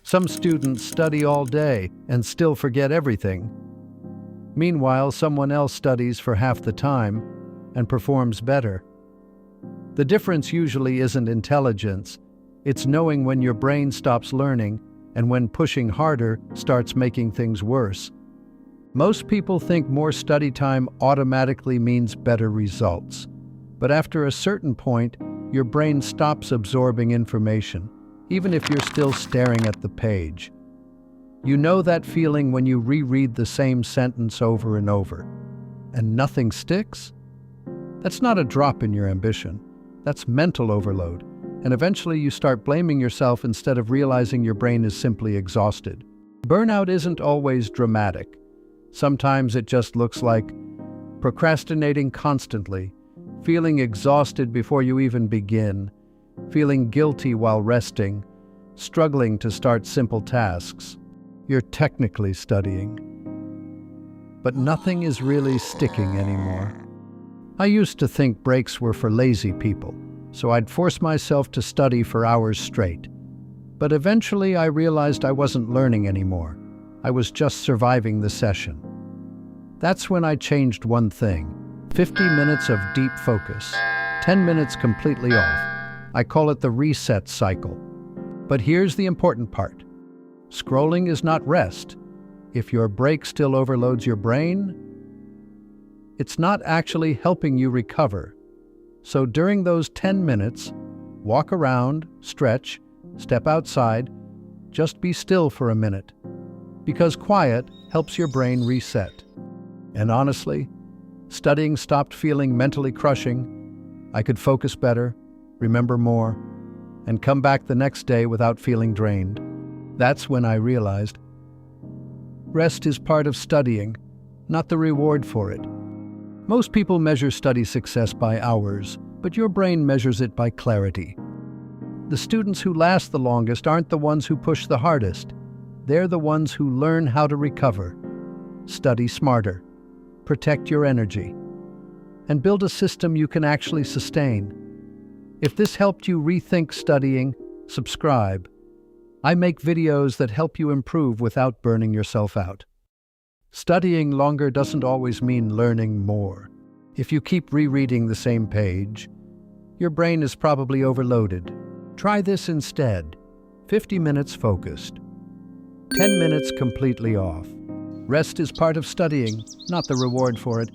Some students study all day and still forget everything. Meanwhile, someone else studies for half the time and performs better. The difference usually isn't intelligence, it's knowing when your brain stops learning and when pushing harder starts making things worse. Most people think more study time automatically means better results. But after a certain point, your brain stops absorbing information, even if you're still staring at the page. You know that feeling when you reread the same sentence over and over, and nothing sticks? That's not a drop in your ambition. That's mental overload, and eventually you start blaming yourself instead of realizing your brain is simply exhausted. Burnout isn't always dramatic. Sometimes it just looks like procrastinating constantly, feeling exhausted before you even begin, feeling guilty while resting, struggling to start simple tasks. You're technically studying, but nothing is really sticking anymore. I used to think breaks were for lazy people, so I'd force myself to study for hours straight. But eventually I realized I wasn't learning anymore. I was just surviving the session. That's when I changed one thing: 50 minutes of deep focus, 10 minutes completely off. I call it the reset cycle. But here's the important part. Scrolling is not rest. If your break still overloads your brain, it's not actually helping you recover. So during those 10 minutes, walk around, stretch, step outside, just be still for a minute. Because quiet helps your brain reset. And honestly, studying stopped feeling mentally crushing. I could focus better, remember more, and come back the next day without feeling drained. That's when I realized rest is part of studying, not the reward for it. Most people measure study success by hours, but your brain measures it by clarity. The students who last the longest aren't the ones who push the hardest. They're the ones who learn how to recover. Study smarter, protect your energy, and build a system you can actually sustain. If this helped you rethink studying, subscribe. I make videos that help you improve without burning yourself out. Studying longer doesn't always mean learning more. If you keep rereading the same page, your brain is probably overloaded. Try this instead: 50 minutes focused, 10 minutes completely off. Rest is part of studying, not the reward for it.